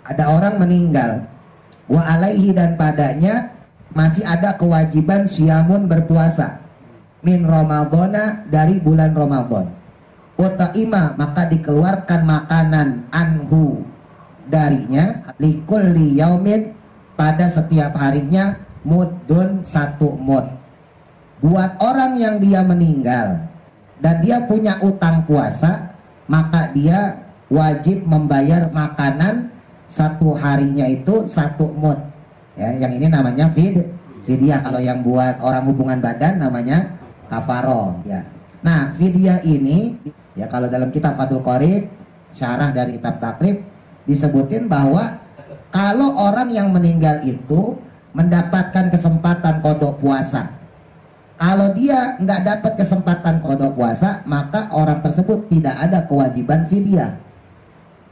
ada orang meninggal, wa alaihi dan padanya masih ada kewajiban syamun berpuasa min Ramadhana dari bulan Ramadan. Utaima maka dikeluarkan makanan anhu darinya likulli yaumin pada setiap harinya muddun 1 mud. Buat orang yang dia meninggal dan dia punya utang puasa, maka dia wajib membayar makanan 1 harinya itu 1 mud. Ya, yang ini namanya fidyah. Kalau yang buat orang hubungan badan namanya kafaroh. Ya. Nah, fidyah ini ya kalau dalam kitab Fathul Qorib, syarah dari kitab Takrib disebutin bahwa kalau orang yang meninggal itu mendapatkan kesempatan kodok puasa, kalau dia nggak dapat kesempatan kodok puasa, maka orang tersebut tidak ada kewajiban fidyah.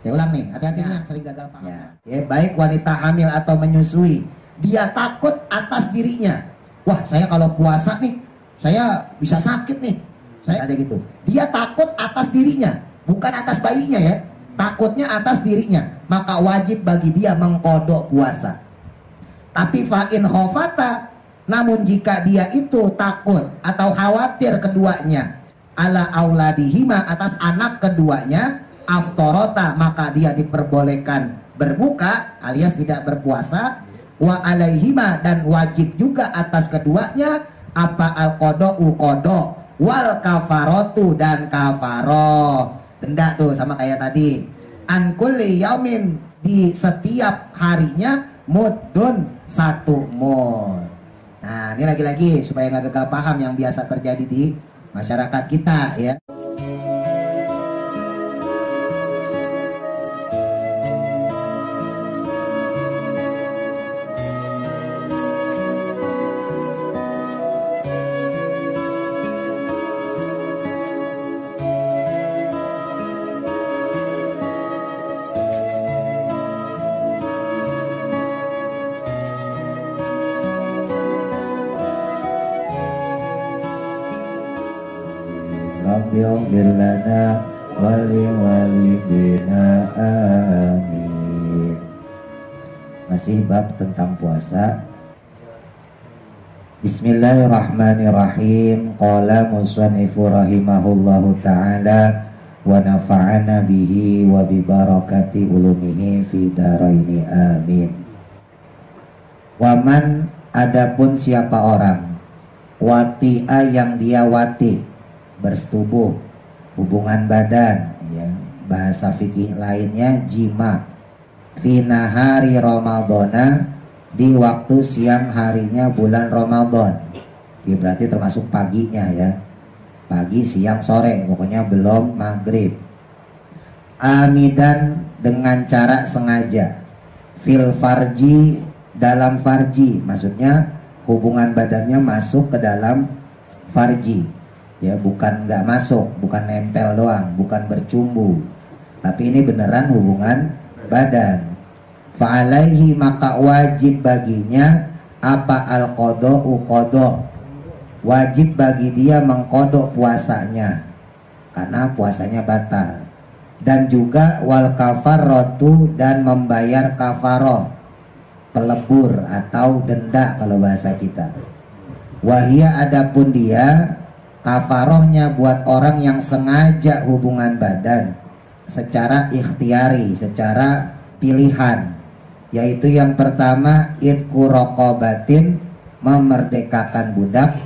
Saya ulang nih, hati-hati yang sering gagal paham. Ya, baik wanita hamil atau menyusui, dia takut atas dirinya. Wah, saya kalau puasa nih, saya bisa sakit nih. Saya ada gitu. Dia takut atas dirinya, bukan atas bayinya ya. Takutnya atas dirinya, maka wajib bagi dia mengkodok puasa. Tapi fa'in khofata, namun jika dia itu takut atau khawatir keduanya ala auladihima atas anak keduanya, aftorota maka dia diperbolehkan berbuka alias tidak berpuasa. Wa alaihima dan wajib juga atas keduanya apa al-qoda'u qodok wal kafarotu dan kafaroh. Denda tuh sama kayak tadi. An kulli yaumin di setiap harinya muddun 1 mud. Nah, ini lagi-lagi supaya nggak gagal paham yang biasa terjadi di masyarakat kita ya. Yaghfir lana wa liwalidina amin. Masih bab tentang puasa. Bismillahirrahmanirrahim. Qala musannifu rahimahullahu ta'ala wa nafa'ana bihi wa bi barakati ulumihi fi daraini amin. Waman adapun siapa orang wati'a yang dia wati bersetubuh hubungan badan ya, bahasa fikih lainnya jima fi nahari ramadhana di waktu siang harinya bulan Ramadan. Ya, berarti termasuk paginya ya, pagi siang sore pokoknya belum maghrib. Amidan dengan cara sengaja, fil farji dalam farji, maksudnya hubungan badannya masuk ke dalam farji. Ya, bukan nggak masuk, bukan nempel doang, bukan bercumbu, tapi ini beneran hubungan badan. Fa'alaihi maka wajib baginya apa al-qoda'u qodok, wajib bagi dia mengkodok puasanya karena puasanya batal. Dan juga wal kafarrotu dan membayar kafaroh, pelebur atau denda kalau bahasa kita. Wahia adapun dia kafarohnya buat orang yang sengaja hubungan badan secara ikhtiari, secara pilihan, yaitu yang pertama itqu raqabatin, memerdekakan budak,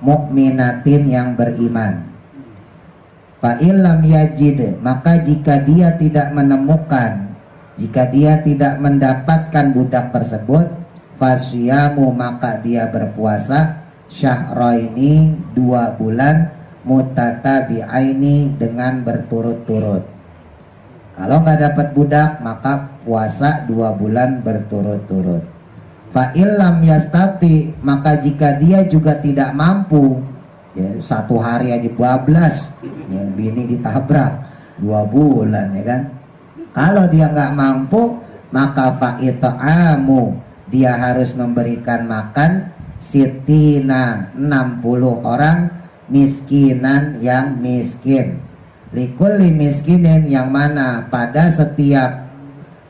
mukminatin yang beriman. Fa illam yajid maka jika dia tidak menemukan, jika dia tidak mendapatkan budak tersebut, fasyamu maka dia berpuasa syahraini 2 bulan mutatabi'aini dengan berturut-turut. Kalau nggak dapat budak maka puasa 2 bulan berturut-turut. Fa illam yastati maka jika dia juga tidak mampu ya, 1 hari aja bablas ya, bini ditabrak 2 bulan ya kan. Kalau dia nggak mampu maka fa it'amu dia harus memberikan makan sitina 60 orang miskinan yang miskin. Likulli miskinin yang mana pada setiap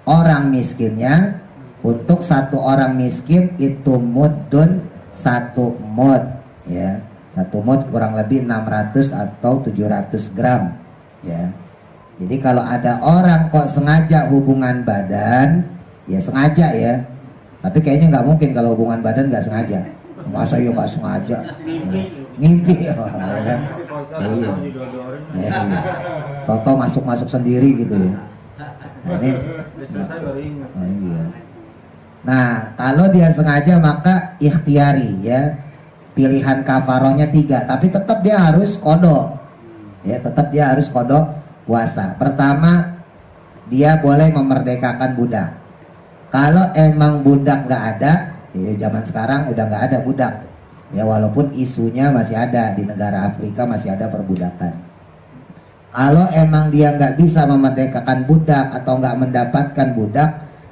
orang miskinnya. Untuk satu orang miskin itu muddun, 1 mud ya. 1 mud kurang lebih 600 atau 700 gram ya. Jadi kalau ada orang kok sengaja hubungan badan, ya sengaja ya. Tapi kayaknya nggak mungkin kalau hubungan badan nggak sengaja. Masa ya nggak sengaja? Mimpi ya. Iya. Ya, iya. Toto masuk sendiri gitu ya. Nah, ini. Oh, iya. Nah, kalau dia sengaja maka ikhtiari ya. Pilihan kafarohnya 3, tapi tetap dia harus qada. Ya, tetap dia harus qada puasa. Pertama, dia boleh memerdekakan budak. Kalau emang budak nggak ada, ya zaman sekarang udah nggak ada budak. Ya, walaupun isunya masih ada di negara Afrika, masih ada perbudakan. Kalau emang dia nggak bisa memerdekakan budak atau nggak mendapatkan budak,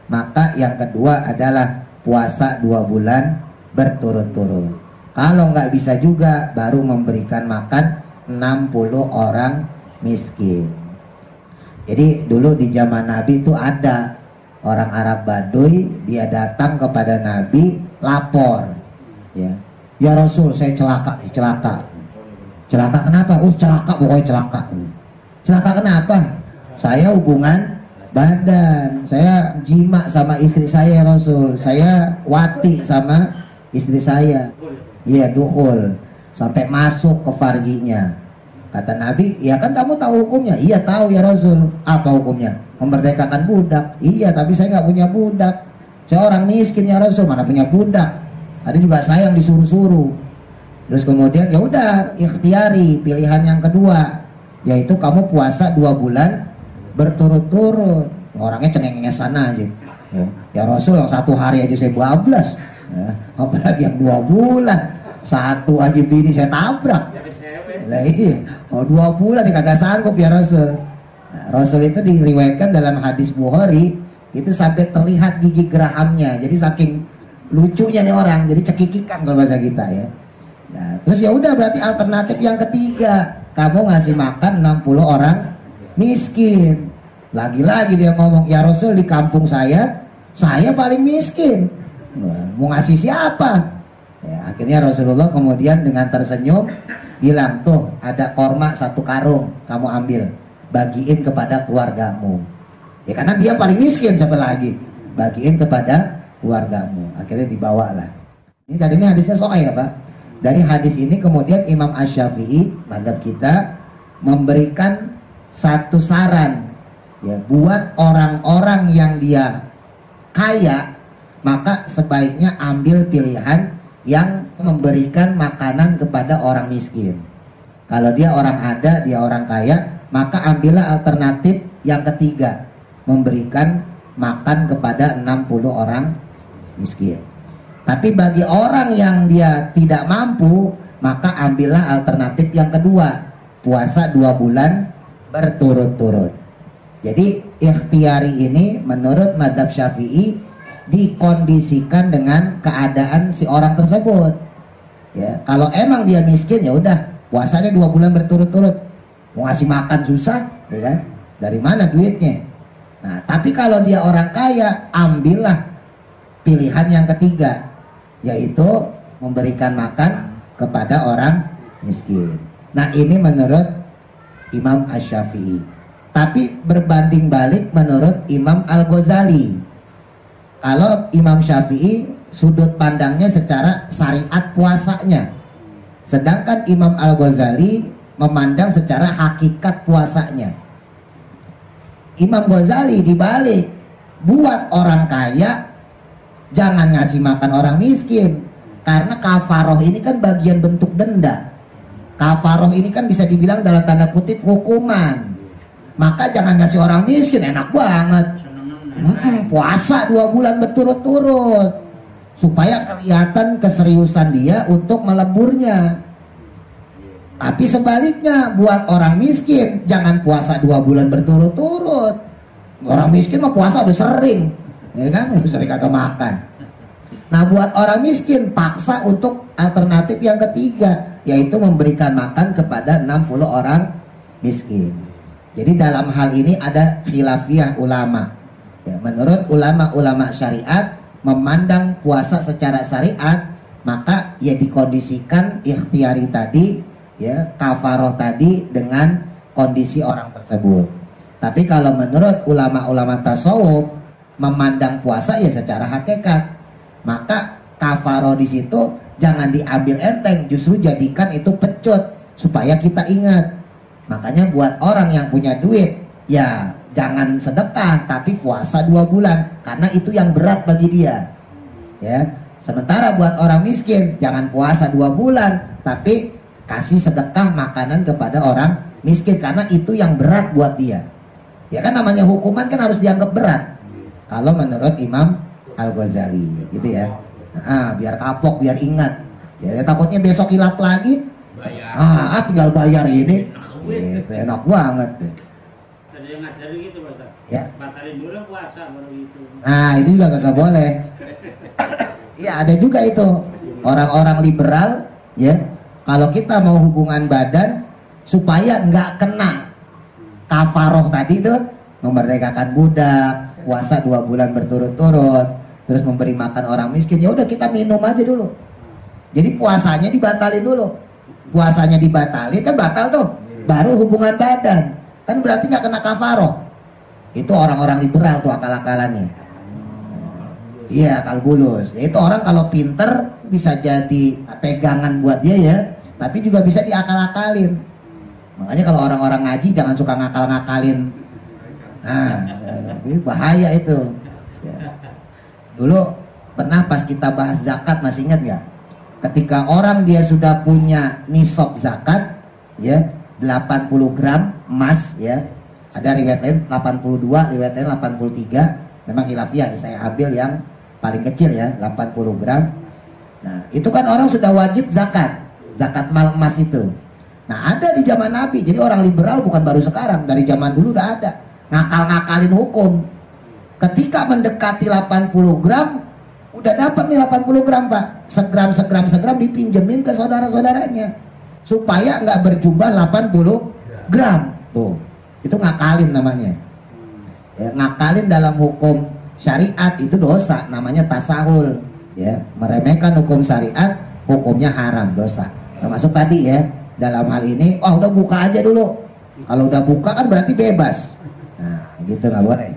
maka yang kedua adalah puasa 2 bulan berturut-turut. Kalau nggak bisa juga, baru memberikan makan 60 orang miskin. Jadi dulu di zaman Nabi itu ada orang Arab Baduy, dia datang kepada Nabi lapor, ya Rasul, saya celaka. Celaka kenapa? Celaka, pokoknya celaka. Celaka kenapa? Saya hubungan badan, saya jima sama istri saya, Rasul. Saya wati sama istri saya. Iya, dukhul, sampai masuk ke farjinya. Kata Nabi, ya kan kamu tahu hukumnya? Iya tahu ya Rasul. Apa hukumnya? Memerdekakan budak. Iya, tapi saya nggak punya budak. Saya orang miskin ya Rasul, mana punya budak. Ada juga saya yang disuruh-suruh. Terus kemudian ya udah, ikhtiari pilihan yang kedua, yaitu kamu puasa 2 bulan berturut-turut. Orangnya cengeng-cengengesan aja. Ya Rasul, yang 1 hari aja saya bablas. Ya, apalagi yang 2 bulan, 1 aja bini saya tabrak. Lah iya, 2 bulan kagak sanggup ya Rasul. Nah, Rasul itu diriwayatkan dalam hadis Bukhari itu sampai terlihat gigi gerahamnya. Jadi saking lucunya nih orang, jadi cekikikan kalau bahasa kita ya. Nah, terus ya udah, berarti alternatif yang ketiga, kamu ngasih makan 60 orang miskin. Lagi-lagi dia ngomong, ya Rasul, di kampung saya paling miskin. Mau ngasih siapa? Ya, akhirnya Rasulullah kemudian dengan tersenyum bilang, tuh ada korma 1 karung, kamu ambil, bagiin kepada keluargamu. Ya karena dia paling miskin, siapa lagi? Bagiin kepada keluargamu. Akhirnya dibawalah. Ini tadi ini hadisnya sahih ya Pak. Dari hadis ini kemudian Imam Asy-Syafi'i, mazhab kita, memberikan satu saran ya, buat orang-orang yang dia kaya, maka sebaiknya ambil pilihan yang memberikan makanan kepada orang miskin. Kalau dia orang ada, dia orang kaya, maka ambillah alternatif yang ketiga, memberikan makan kepada 60 orang miskin. Tapi bagi orang yang dia tidak mampu, maka ambillah alternatif yang kedua, puasa 2 bulan berturut-turut. Jadi ikhtiari ini menurut mazhab Syafi'i dikondisikan dengan keadaan si orang tersebut. Ya, kalau emang dia miskin ya udah puasanya 2 bulan berturut-turut. Mau ngasih makan susah, ya kan? Dari mana duitnya? Nah, tapi kalau dia orang kaya, ambillah pilihan yang ketiga, yaitu memberikan makan kepada orang miskin. Nah, ini menurut Imam Asy-Syafi'i. Tapi berbanding balik menurut Imam Al-Ghazali. Kalau Imam Syafi'i sudut pandangnya secara syariat puasanya, sedangkan Imam Al-Ghazali memandang secara hakikat puasanya. Imam Ghazali dibalik, buat orang kaya jangan ngasih makan orang miskin, karena kafaroh ini kan bagian bentuk denda. Kafaroh ini kan bisa dibilang dalam tanda kutip hukuman. Maka jangan ngasih orang miskin, enak banget. Puasa 2 bulan berturut-turut supaya kelihatan keseriusan dia untuk meleburnya. Tapi sebaliknya, buat orang miskin jangan puasa 2 bulan berturut-turut. Orang miskin mah puasa udah sering, ya kan, udah sering kagak makan. Nah, buat orang miskin paksa untuk alternatif yang ketiga, yaitu memberikan makan kepada 60 orang miskin. Jadi dalam hal ini ada khilafiyah ulama. Ya, menurut ulama-ulama syariat memandang puasa secara syariat, maka ya dikondisikan ikhtiari tadi, ya kafaroh tadi dengan kondisi orang tersebut. Tapi kalau menurut ulama-ulama tasawuf memandang puasa ya secara hakikat, maka kafaroh di situ jangan diambil enteng, justru jadikan itu pecut supaya kita ingat. Makanya buat orang yang punya duit, ya jangan sedekah tapi puasa 2 bulan, karena itu yang berat bagi dia. Ya, sementara buat orang miskin jangan puasa 2 bulan tapi kasih sedekah makanan kepada orang miskin, karena itu yang berat buat dia. Ya kan namanya hukuman kan harus dianggap berat. Kalau menurut Imam Al-Ghazali gitu ya. Biar kapok, biar ingat. Ya, takutnya besok hilap lagi. Tinggal bayar ini. Gitu, enak banget. Ada yang ngajarin gitu, Pak. Ya. Batalin dulu puasa baru itu. Nah, itu juga gak boleh. Iya, ada juga itu. Orang-orang liberal, ya. Kalau kita mau hubungan badan supaya nggak kena kafaroh tadi tuh, memerdekakan budak, puasa 2 bulan berturut-turut, terus memberi makan orang miskin, ya udah kita minum aja dulu. Jadi puasanya dibatalin dulu. Puasanya dibatalin kan batal tuh. Baru hubungan badan. Kan berarti nggak kena kafaroh. Itu orang-orang liberal tuh akal-akalannya. Iya, akal bulus. Itu orang kalau pinter bisa jadi pegangan buat dia ya, tapi juga bisa diakal-akalin. Makanya kalau orang-orang ngaji jangan suka ngakal-ngakalin. Ini bahaya itu. Ya. Dulu pernah pas kita bahas zakat, masih ingat nggak? Ketika orang dia sudah punya nisab zakat, ya 80 gram emas, ya ada riwayat lain 82, riwayat lain 83. Memang khilafiyah, saya ambil yang paling kecil ya, 80 gram. Nah itu kan orang sudah wajib zakat mal emas itu. Nah ada di zaman Nabi, jadi orang liberal bukan baru sekarang, dari zaman dulu udah ada ngakal-ngakalin hukum. Ketika mendekati 80 gram, udah dapat nih 80 gram Pak, segram dipinjemin ke saudara-saudaranya supaya nggak berjumlah 80 gram. Tuh, itu ngakalin namanya. Ya, ngakalin dalam hukum syariat itu dosa, namanya tasahul. Ya, meremehkan hukum syariat, hukumnya haram, dosa. Termasuk tadi ya, dalam hal ini, udah buka aja dulu. Kalau udah buka kan berarti bebas. Nah, gitu nggak boleh.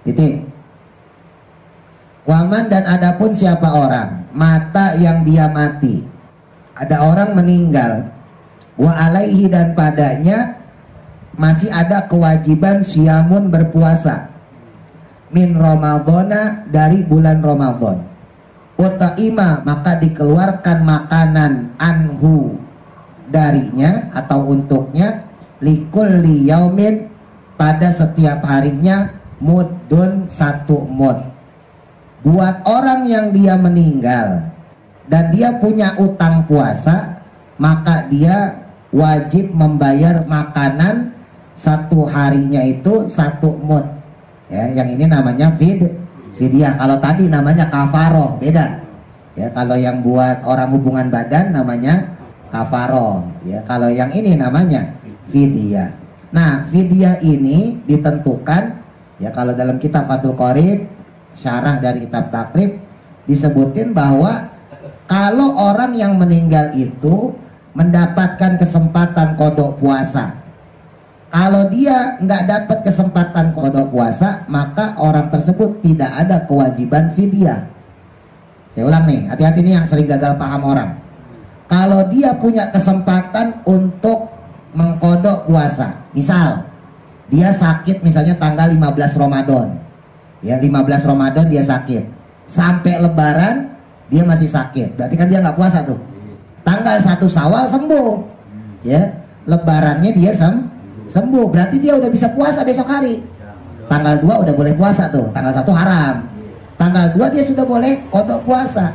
Titik. Waman dan adapun siapa orang mata yang dia mati, ada orang meninggal, wa alaihi dan padanya masih ada kewajiban siamun berpuasa min Ramadhana dari bulan Ramadan. Utaima maka dikeluarkan makanan anhu darinya atau untuknya likulli yaumin pada setiap harinya mudun 1 mud. Buat orang yang dia meninggal dan dia punya utang puasa, maka dia wajib membayar makanan 1 harinya itu 1 mud. Ya, yang ini namanya fidyah. Kalau tadi namanya kafaroh, beda. Ya, kalau yang buat orang hubungan badan namanya kafaroh. Ya, kalau yang ini namanya fidyah. Nah, fidyah ini ditentukan ya kalau dalam kitab Fathul Qorib, syarah dari kitab Takrib, disebutin bahwa kalau orang yang meninggal itu mendapatkan kesempatan kodok puasa, kalau dia nggak dapat kesempatan kodok puasa, maka orang tersebut tidak ada kewajiban fidyah. Saya ulang nih, hati-hati nih yang sering gagal paham orang. Kalau dia punya kesempatan untuk mengkodok puasa, misal dia sakit misalnya tanggal 15 Ramadan, ya 15 Ramadan dia sakit, sampai Lebaran dia masih sakit, berarti kan dia nggak puasa tuh. Tanggal 1 Syawal sembuh, ya Lebarannya dia sembuh, berarti dia udah bisa puasa besok hari. Tanggal 2 udah boleh puasa tuh, tanggal 1 haram. Tanggal 2 dia sudah boleh kodok puasa.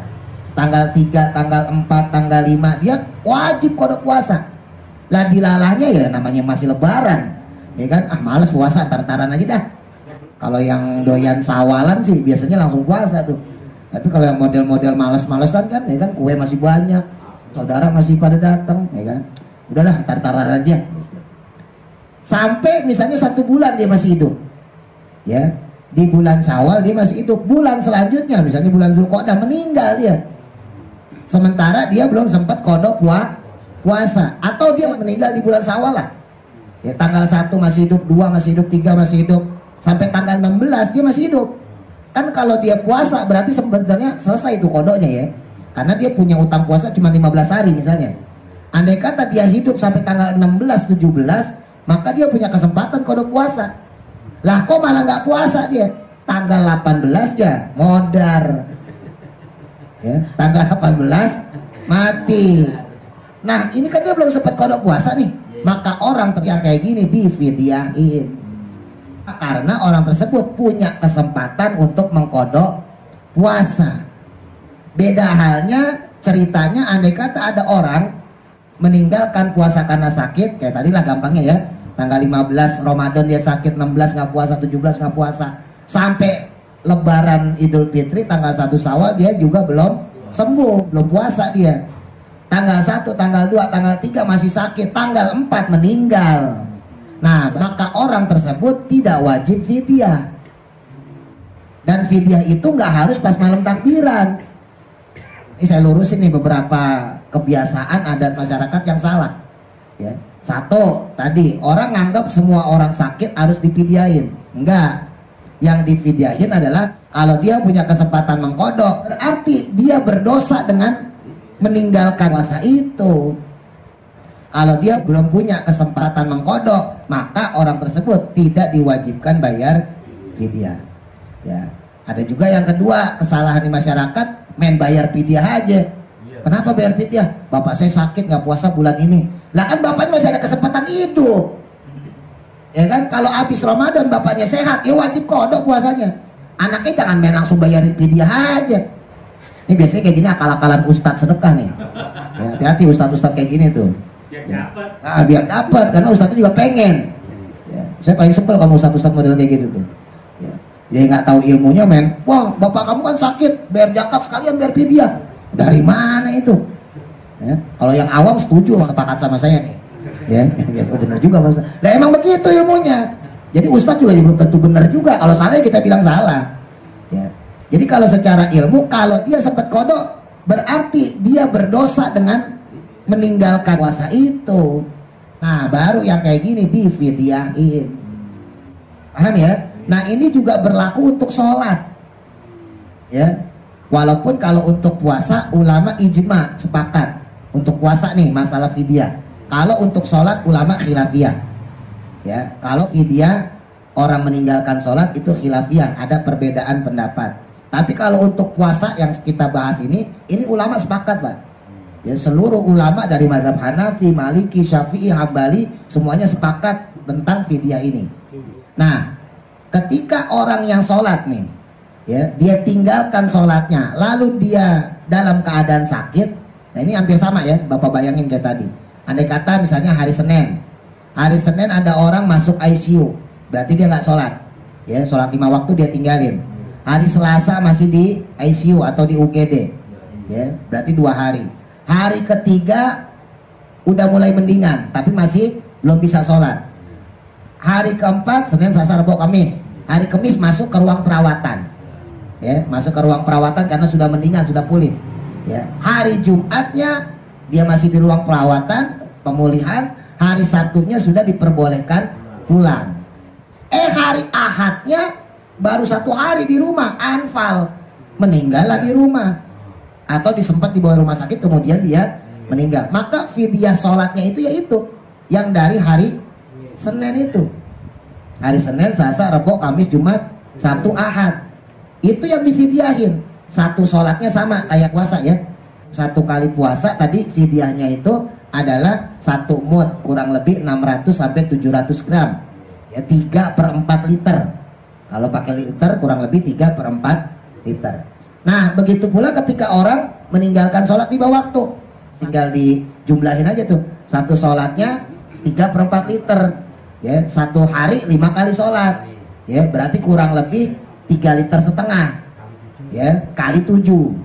Tanggal 3, tanggal 4, tanggal 5 dia wajib kodok puasa. Lah dilalahnya ya namanya masih Lebaran, ya kan? Males puasa, tar-taran aja dah. Kalau yang doyan sawalan sih biasanya langsung puasa tuh. Tapi kalau yang model-model males-malesan kan, ya kan kue masih banyak, saudara masih pada datang, ya kan? Udahlah tar-taran aja. Sampai misalnya 1 bulan dia masih hidup, ya di bulan Syawal dia masih hidup, bulan selanjutnya misalnya bulan Zulqa'dah meninggal dia, sementara dia belum sempat kodok puasa, atau dia meninggal di bulan Syawal lah ya, tanggal 1 masih hidup, 2 masih hidup, 3 masih hidup, sampai tanggal 16 dia masih hidup. Kan kalau dia puasa berarti sebenarnya selesai itu kodoknya ya, karena dia punya utang puasa cuma 15 hari misalnya. Andai kata dia hidup sampai tanggal 16, 17, maka dia punya kesempatan kodok puasa. Lah kok malah nggak puasa dia? Tanggal 18 ya modar ya, tanggal 18 mati. Nah ini kan dia belum sempat kodok puasa nih, maka orang yang kayak gini difidyahin, karena orang tersebut punya kesempatan untuk mengkodok puasa. Beda halnya ceritanya andai kata ada orang meninggalkan puasa karena sakit, kayak tadi lah gampangnya ya, tanggal 15 Ramadan dia sakit, 16 nggak puasa, 17 nggak puasa, sampai Lebaran Idul Fitri tanggal 1 Syawal dia juga belum sembuh, belum puasa dia. Tanggal 1, tanggal 2, tanggal 3 masih sakit, tanggal 4 meninggal. Nah, maka orang tersebut tidak wajib fidyah. Dan fidyah itu nggak harus pas malam takbiran. Ini saya lurusin nih beberapa kebiasaan adat masyarakat yang salah. Ya. Satu, tadi orang nganggap semua orang sakit harus difidyahin. Enggak. Yang difidyahin adalah kalau dia punya kesempatan mengkodok, berarti dia berdosa dengan meninggalkan puasa itu. Kalau dia belum punya kesempatan mengkodok, maka orang tersebut tidak diwajibkan bayar fidyah. Ya. Ada juga yang kedua, kesalahan di masyarakat, main bayar fidyah aja. Kenapa bayar fidyah? Bapak saya sakit nggak puasa bulan ini. Lah kan bapaknya masih ada kesempatan hidup. Ya kan, kalau habis Ramadan bapaknya sehat, ya wajib kodok puasanya. Anaknya jangan main langsung bayarin fidyah aja. Ini biasanya kayak gini akal-akalan ustadz sedekah nih. Ya, hati-hati ustadz-ustadz kayak gini tuh. Ya. Nah, biar dapat, karena ustadznya juga pengen. Ya, saya paling sebel kalau ustadz-ustadz model kayak gitu tuh. Ya. Dia nggak tahu ilmunya men. Wah, bapak kamu kan sakit, bayar zakat sekalian bayar fidyah. Dari mana itu? Ya. Kalau yang awam setuju, sepakat sama saya nih. Ya, benar juga Mas. Lah emang begitu ilmunya. Jadi ustadz juga belum tentu benar juga. Kalau salah kita bilang salah. Ya. Jadi kalau secara ilmu, kalau dia sempat kodok, berarti dia berdosa dengan meninggalkan puasa itu. Nah, baru yang kayak gini difidyahin. Paham ya? Nah, ini juga berlaku untuk sholat. Ya. Walaupun kalau untuk puasa ulama ijma sepakat untuk puasa nih masalah fidyah. Kalau untuk sholat ulama khilafiyah. Ya, kalau fidyah orang meninggalkan sholat itu khilafiyah, ada perbedaan pendapat. Tapi kalau untuk puasa yang kita bahas ini ulama sepakat, Pak. Ya, seluruh ulama dari mazhab Hanafi, Maliki, Syafi'i, Hambali semuanya sepakat tentang fidyah ini. Nah, ketika orang yang sholat nih, ya, dia tinggalkan sholatnya, lalu dia dalam keadaan sakit. Nah ini hampir sama ya, Bapak bayangin kayak tadi. Andai kata misalnya hari Senin ada orang masuk ICU, berarti dia nggak sholat. Ya, sholat 5 waktu dia tinggalin. Hari Selasa masih di ICU atau di UGD, ya, berarti 2 hari. Hari ketiga udah mulai mendingan, tapi masih belum bisa sholat. Hari keempat, Senin, Selasa, Rabu, Kamis. Hari Kamis masuk ke ruang perawatan. Ya, masuk ke ruang perawatan karena sudah mendingan, sudah pulih. Ya, hari Jumatnya dia masih di ruang perawatan, pemulihan. Hari Sabtunya sudah diperbolehkan pulang. Hari Ahadnya baru 1 hari di rumah, anfal, meninggal lagi rumah, atau disempat dibawa rumah sakit kemudian dia meninggal. Maka fidyah sholatnya itu yaitu yang dari hari Senin itu. Hari Senin, Selasa, Rabu, Kamis, Jumat, Sabtu, Ahad. Itu yang difidyahin. Satu sholatnya sama kayak puasa ya. 1 kali puasa tadi fidyahnya itu adalah 1 mud, kurang lebih 600 sampai 700 gram. Ya, 3/4 liter. Kalau pakai liter kurang lebih 3/4 liter. Nah, begitu pula ketika orang meninggalkan sholat di bawah waktu. Tinggal dijumlahin aja tuh. 1 sholatnya 3/4 liter. Ya, 1 hari 5 kali sholat. Ya, berarti kurang lebih 3,5 liter. Ya, kali 7.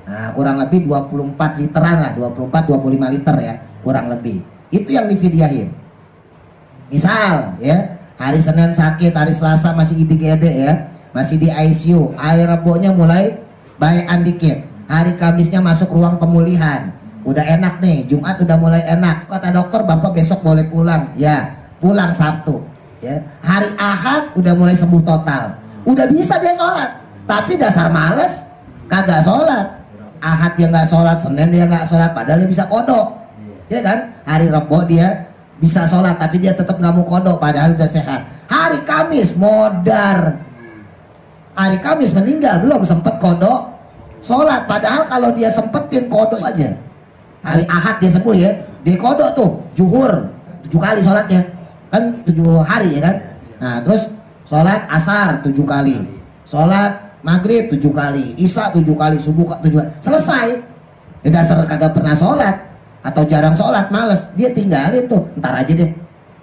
Nah, kurang lebih 24 literan lah, 24-25 liter ya, kurang lebih. Itu yang difidyahin. Misal ya, hari Senin sakit, hari Selasa masih IGD ya. masih di ICU, hari Rebonya mulai baikan dikit, hari Kamisnya masuk ruang pemulihan, udah enak nih, Jumat udah mulai enak, kata dokter bapak besok boleh pulang, ya pulang Sabtu, ya hari Ahad udah mulai sembuh total, udah bisa dia sholat, tapi dasar males kagak sholat. Ahad dia nggak sholat, Senin dia nggak sholat, padahal dia bisa kodok, ya kan? Hari Rebo dia bisa sholat, tapi dia tetap nggak mau kodok, padahal udah sehat. Hari Kamis modar, hari Kamis meninggal belum sempet kodok sholat, padahal kalau dia sempetin kodok aja. Hari Ahad dia sembuh ya, dia kodok tuh zuhur 7 kali sholatnya, kan 7 hari ya kan? Nah terus sholat asar 7 kali, sholat maghrib 7 kali, isya 7 kali, subuh 7 kali, selesai. Dia dasar kagak pernah sholat atau jarang sholat, males, dia tinggalin tuh, ntar aja deh,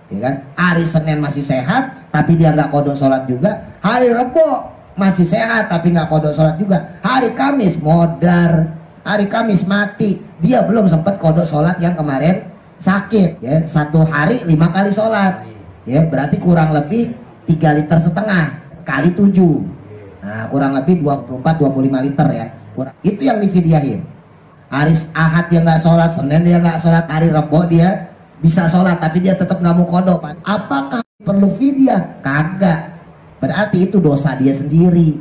ya kan? Hari Senin masih sehat, tapi dia nggak kodok sholat juga. Hari Rebo masih sehat, tapi nggak kodok sholat juga. Hari Kamis modar, hari Kamis mati, dia belum sempat kodok sholat yang kemarin sakit. Ya, 1 hari 5 kali sholat, ya berarti kurang lebih 3,5 liter kali 7. Nah, kurang lebih 24-25 liter ya. Itu yang difidyahin. Hari Ahad dia nggak sholat, Senin dia nggak sholat, hari Rebo dia bisa sholat, tapi dia tetap nggak mau kodok. Apakah perlu fidyah? Kagak. Berarti itu dosa dia sendiri.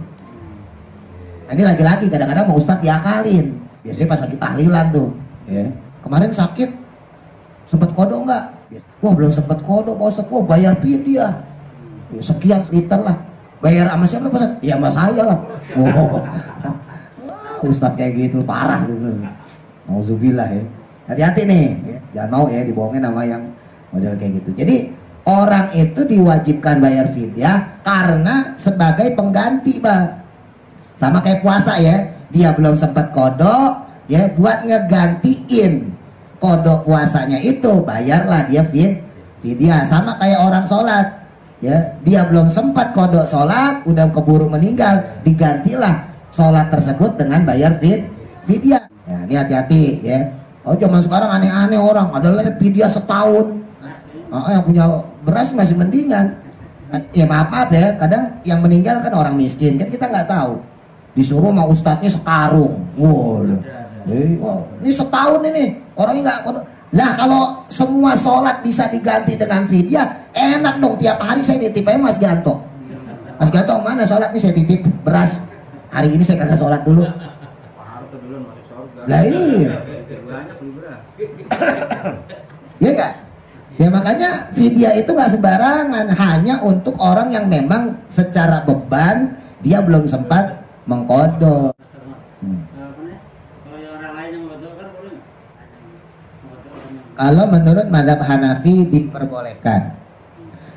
Nah, ini lagi-lagi kadang-kadang mau ustadz diakalin. Biasanya pas lagi tahlilan tuh. Ya. Kemarin sakit, sempet kodok nggak? Wah belum sempet kodok Pak Ustadz. Wah bayar fidyah. Ya, sekian liter lah. Bayar sama siapa Pak? Ya sama saya lah. Oh. Ustadz kayak gitu parah gitu. Nauzubillah ya. Hati-hati nih, ya. Jangan mau ya dibohongin sama yang model kayak gitu. Jadi orang itu diwajibkan bayar fidyah karena sebagai pengganti, Pak. Sama kayak puasa ya. Dia belum sempat kodok, ya buat ngegantiin kodok puasanya itu bayarlah dia fidyah. Sama kayak orang sholat. Ya, dia belum sempat kodok sholat, udah keburu meninggal, digantilah sholat tersebut dengan bayar fidyah. Ya, ini hati-hati ya. Oh, zaman sekarang aneh-aneh orang, adalah fidyah setahun. Yang punya beras masih mendingan. Ya maaf ya, kadang yang meninggal kan orang miskin, kan kita nggak tahu. Disuruh sama ustadznya sekarung. Wow, ini setahun ini orangnya nggak kodok. Lah kalau semua sholat bisa diganti dengan fidyah, enak dong, tiap hari saya nitip aja Mas Ganto. Mas Ganto mana sholat nih, saya titip beras. Hari ini saya kagak sholat dulu. Lah iya. Iya enggak? Ya makanya fidyah itu nggak sembarangan, hanya untuk orang yang memang secara beban dia belum sempat mengkodok. Kalau menurut mazhab Hanafi diperbolehkan.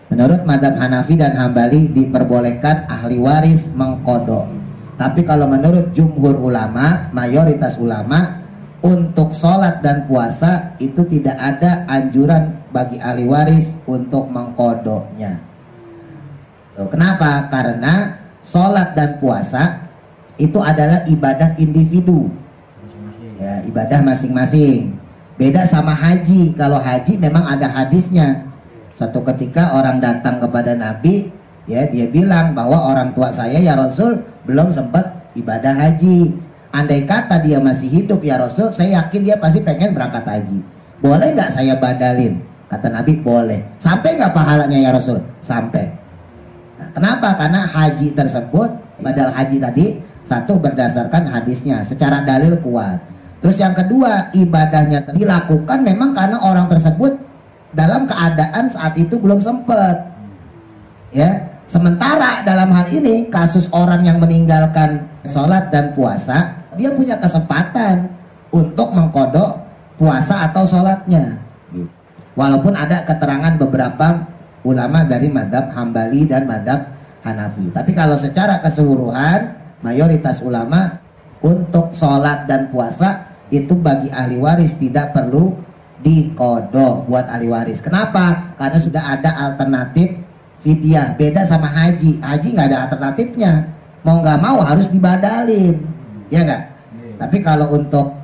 Menurut mazhab Hanafi dan Hambali diperbolehkan ahli waris mengkodok. Tapi kalau menurut jumhur ulama, mayoritas ulama, untuk sholat dan puasa itu tidak ada anjuran bagi ahli waris untuk mengkodoknya. Kenapa? Karena sholat dan puasa itu adalah ibadah individu, ya, ibadah masing-masing. Beda sama haji. Kalau haji memang ada hadisnya. Satu ketika orang datang kepada Nabi, ya dia bilang bahwa orang tua saya ya Rasul belum sempat ibadah haji. Andai kata dia masih hidup ya Rasul, saya yakin dia pasti pengen berangkat haji. Boleh nggak saya badalin? Kata Nabi boleh. Sampai nggak pahalanya ya Rasul? Sampai. Nah, kenapa? Karena haji tersebut, badal haji tadi, satu berdasarkan hadisnya, secara dalil kuat. Terus yang kedua, ibadahnya dilakukan memang karena orang tersebut dalam keadaan saat itu belum sempat. Ya, sementara dalam hal ini kasus orang yang meninggalkan sholat dan puasa, dia punya kesempatan untuk mengkodok puasa atau sholatnya. Walaupun ada keterangan beberapa ulama dari madhab Hambali dan madhab Hanafi. Tapi kalau secara keseluruhan, mayoritas ulama untuk sholat dan puasa itu bagi ahli waris tidak perlu dikodok buat ahli waris. Kenapa? Karena sudah ada alternatif fidyah. Beda sama haji. Haji nggak ada alternatifnya. Mau nggak mau harus dibadalin, ya nggak? Tapi kalau untuk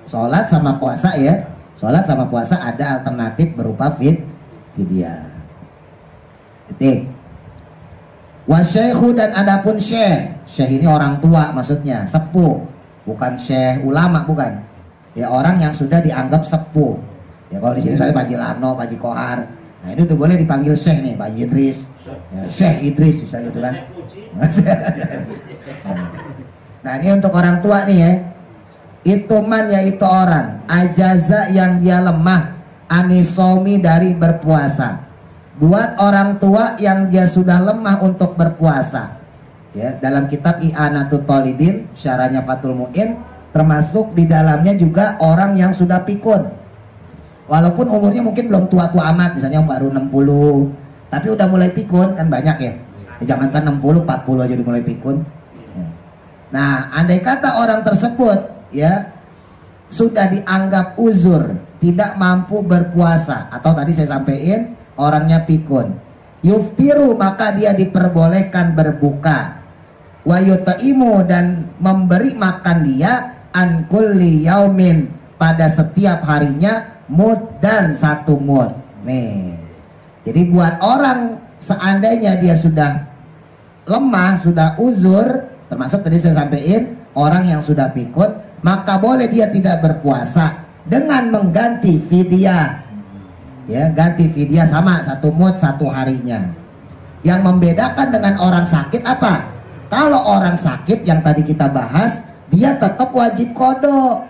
sholat sama puasa ya, sholat sama puasa ada alternatif berupa fidyah. Titik. Wasyekhu dan adapun syekh. Syekh ini orang tua maksudnya, sepuh. Bukan syekh ulama, bukan. Ya orang yang sudah dianggap sepuh. Ya kalau di sini misalnya Pak Haji Larno, Pak Haji Kohar. Nah itu tuh boleh dipanggil syekh nih, Pak Haji Idris. Ya, Syekh Idris bisa gitu kan. Nah ini untuk orang tua nih ya. Itu man yaitu orang ajaza yang dia lemah anisomi dari berpuasa. Buat orang tua yang dia sudah lemah untuk berpuasa. Ya, dalam kitab I'anatul Thalibin, syarahnya Fathul Mu'in, termasuk di dalamnya juga orang yang sudah pikun. Walaupun umurnya mungkin belum tua-tua amat, misalnya baru 60, tapi udah mulai pikun kan banyak ya. Jangankan 60, 40 aja udah mulai pikun. Nah, andai kata orang tersebut ya sudah dianggap uzur, tidak mampu berpuasa, atau tadi saya sampaikan orangnya pikun, yuftiru maka dia diperbolehkan berbuka, wa yutaimu dan memberi makan dia an kulli yaumin pada setiap harinya mud dan 1 mud. Nih. Jadi buat orang seandainya dia sudah lemah, sudah uzur, termasuk tadi saya sampaikan orang yang sudah pikun, maka boleh dia tidak berpuasa dengan mengganti fidyah. Ya, ganti fidyah sama 1 mud 1 harinya. Yang membedakan dengan orang sakit apa? Kalau orang sakit yang tadi kita bahas, dia tetap wajib qada.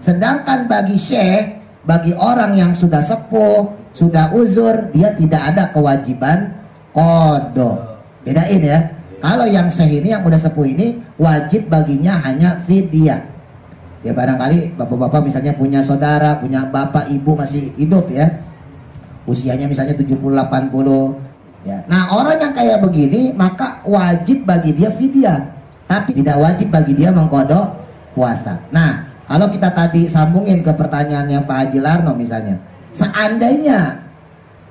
Sedangkan bagi syekh, bagi orang yang sudah sepuh, sudah uzur, dia tidak ada kewajiban qada. Bedain ya. Kalau yang syekh ini, yang udah sepuh ini, wajib baginya hanya fidyah. Ya barangkali bapak-bapak misalnya punya saudara, punya bapak ibu masih hidup ya, usianya misalnya 70-80 ya. Nah orang yang kayak begini maka wajib bagi dia fidyah, tapi tidak wajib bagi dia mengqada puasa. Nah kalau kita tadi sambungin ke pertanyaannya Pak Haji Larno misalnya, seandainya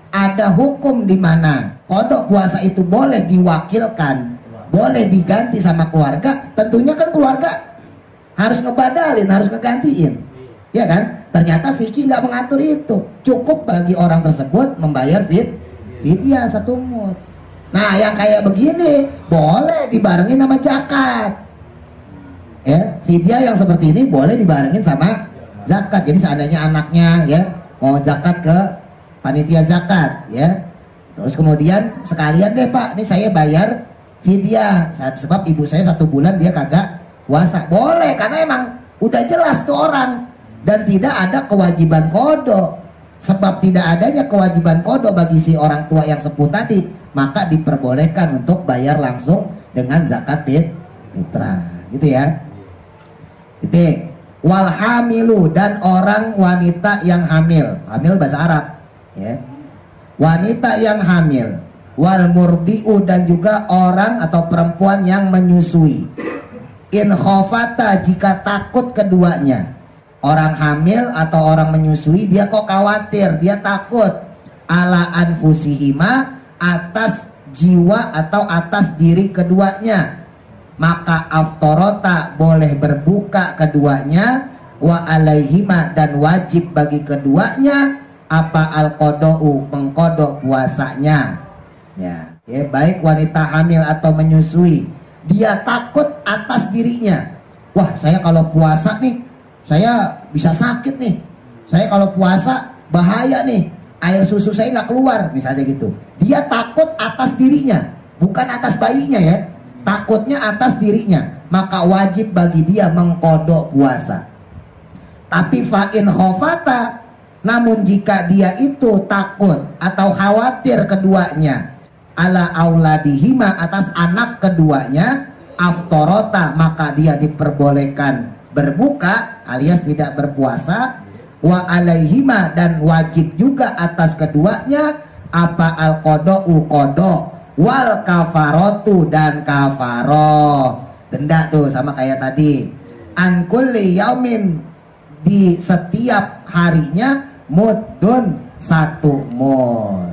ada hukum di mana qada puasa itu boleh diwakilkan, boleh diganti sama keluarga, tentunya kan keluarga harus ngebadalin, harus ngegantiin, ya kan? Ternyata fikih nggak mengatur itu. Cukup bagi orang tersebut membayar fidyah 1 mud. Nah, yang kayak begini boleh dibarengin sama zakat. Ya, fidyah yang seperti ini boleh dibarengin sama zakat. Jadi seandainya anaknya ya mau zakat ke panitia zakat, ya. Terus kemudian sekalian deh Pak, ini saya bayar fidyah sebab ibu saya 1 bulan dia kagak puasa. Boleh, karena emang udah jelas tuh orang. Dan tidak ada kewajiban qada. Sebab tidak adanya kewajiban qada bagi si orang tua yang sepuh tadi, maka diperbolehkan untuk bayar langsung dengan zakat fitrah. Gitu ya. Titik. Wal hamilu dan orang wanita yang hamil. Hamil bahasa Arab, ya. Wanita yang hamil. Wal murdi'u dan juga orang atau perempuan yang menyusui. In khofata jika takut keduanya. Orang hamil atau orang menyusui dia kok khawatir, dia takut ala anfusihima atas jiwa atau atas diri keduanya, maka aftorota boleh berbuka keduanya, wa alaihima dan wajib bagi keduanya apa al-qada'u mengqada puasanya. Ya, baik wanita hamil atau menyusui, dia takut atas dirinya. Wah, saya kalau puasa nih, saya bisa sakit nih. Saya kalau puasa bahaya nih, air susu saya nggak keluar, misalnya gitu. Dia takut atas dirinya, bukan atas bayinya ya. Takutnya atas dirinya, maka wajib bagi dia mengqada puasa. Tapi fa'in khofata, namun jika dia itu takut atau khawatir keduanya ala auladihima atas anak keduanya, aftorota maka dia diperbolehkan berbuka alias tidak berpuasa, wa alaihima dan wajib juga atas keduanya apa al-qada'u qada wal kafaratu dan kafaroh, denda tuh sama kayak tadi. An kulli yaumin di setiap harinya mudun 1 mud.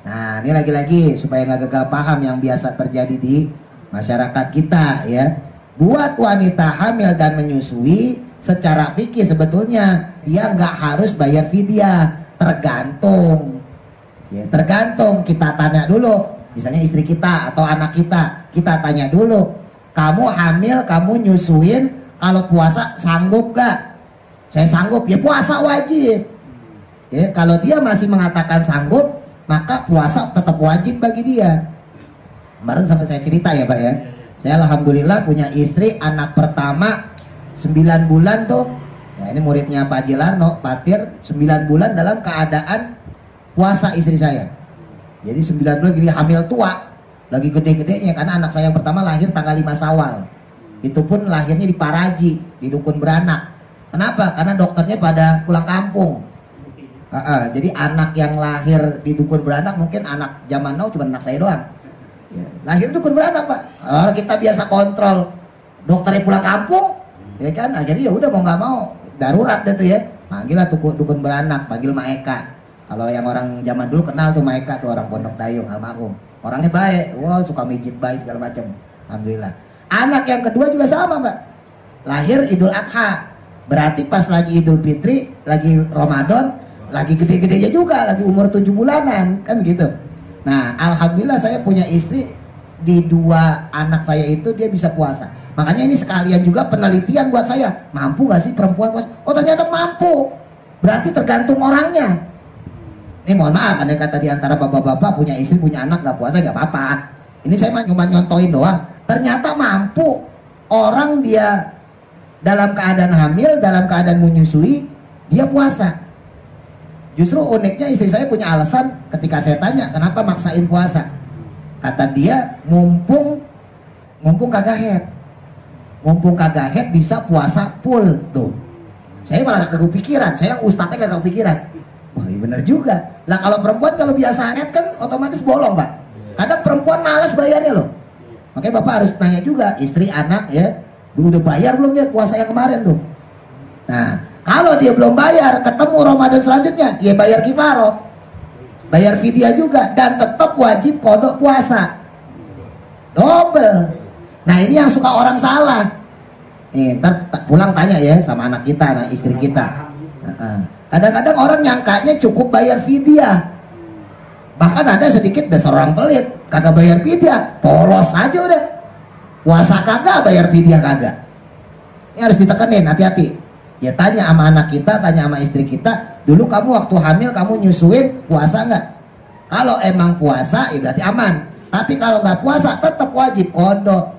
Nah ini lagi-lagi supaya nggak gagal paham yang biasa terjadi di masyarakat kita ya. Buat wanita hamil dan menyusui secara fikih sebetulnya dia nggak harus bayar fidyah, tergantung ya, tergantung. Kita tanya dulu misalnya istri kita atau anak kita tanya dulu, kamu hamil, kamu nyusuin, kalau puasa sanggup gak? Saya sanggup, ya puasa wajib. Ya, kalau dia masih mengatakan sanggup, maka puasa tetap wajib bagi dia. Kemarin sampai saya cerita ya Pak ya, saya alhamdulillah punya istri, anak pertama 9 bulan tuh. Nah ini muridnya Pak Jilarno, Patir, 9 bulan dalam keadaan puasa istri saya. Jadi 9 bulan jadi hamil tua, lagi gede-gedenya, karena anak saya yang pertama lahir tanggal 5 Syawal. Itu pun lahirnya di Paraji, di Dukun Beranak. Kenapa? Karena dokternya pada pulang kampung. Jadi anak yang lahir di Dukun Beranak mungkin anak zaman now cuma anak saya doang. Ya, lahir di Dukun Beranak Pak. Kita biasa kontrol, dokternya pulang kampung, ya kan? Nah, jadi ya udah mau nggak mau darurat deh tuh ya. Panggillah Dukun Beranak, panggil Maeka. Kalau yang orang zaman dulu kenal tuh Maeka tuh, orang Pondok Dayung almarhum. Orangnya baik, wow suka mijit baik segala macam. Alhamdulillah. Anak yang kedua juga sama Mbak. Lahir Idul Adha. Berarti pas lagi Idul Fitri, lagi Ramadan, lagi gede-gedenya juga, lagi umur 7 bulanan, kan begitu. Nah, alhamdulillah saya punya istri, di 2 anak saya itu dia bisa puasa. Makanya ini sekalian juga penelitian buat saya. Mampu gak sih perempuan puasa? Oh ternyata mampu. Berarti tergantung orangnya. Ini mohon maaf, andai kata di antara bapak-bapak punya istri, punya anak gak puasa gak apa-apa. Ini saya cuma nyontoin doang. Ternyata mampu. Orang dia dalam keadaan hamil, dalam keadaan menyusui, dia puasa. Justru uniknya istri saya punya alasan ketika saya tanya kenapa maksain puasa. Kata dia, mumpung kagak head. Mumpung kagak head bisa puasa full tuh. Saya malah kagak kepikiran, saya ustadznya kagak kepikiran. Wah iya bener juga. Lah kalau perempuan kalau biasa head kan otomatis bolong Pak. Kadang perempuan malas bayarnya loh. Makanya Bapak harus tanya juga, istri, anak ya, udah bayar belum dia puasa yang kemarin tuh. Nah, kalau dia belum bayar, ketemu Ramadan selanjutnya, ya bayar kifaroh, bayar fidyah juga, dan tetap wajib kodok puasa. Double. Nah ini yang suka orang salah. Nih, ntar pulang tanya ya sama anak kita, anak istri kita. Kadang-kadang orang nyangkanya cukup bayar fidyah. Bahkan ada sedikit dasar orang pelit, kagak bayar fidyah, polos aja udah. Puasa kagak, bayar fidyah kagak. Ini harus ditekenin, hati-hati. Ya tanya sama anak kita, tanya sama istri kita, dulu kamu waktu hamil kamu nyusuin puasa nggak? Kalau emang puasa, ya berarti aman. Tapi kalau nggak puasa, tetap wajib kodok.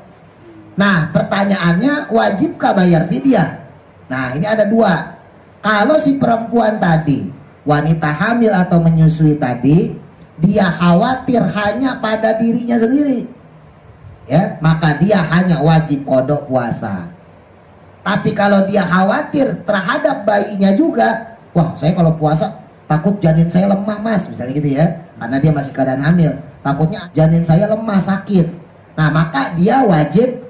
Nah, pertanyaannya, wajibkah bayar fidyah? Nah, ini ada 2. Kalau si perempuan tadi, wanita hamil atau menyusui tadi, dia khawatir hanya pada dirinya sendiri, ya, maka dia hanya wajib kodok puasa. Tapi kalau dia khawatir terhadap bayinya juga, wah saya kalau puasa takut janin saya lemah mas, misalnya gitu ya, karena dia masih keadaan hamil, takutnya janin saya lemah sakit. Nah maka dia wajib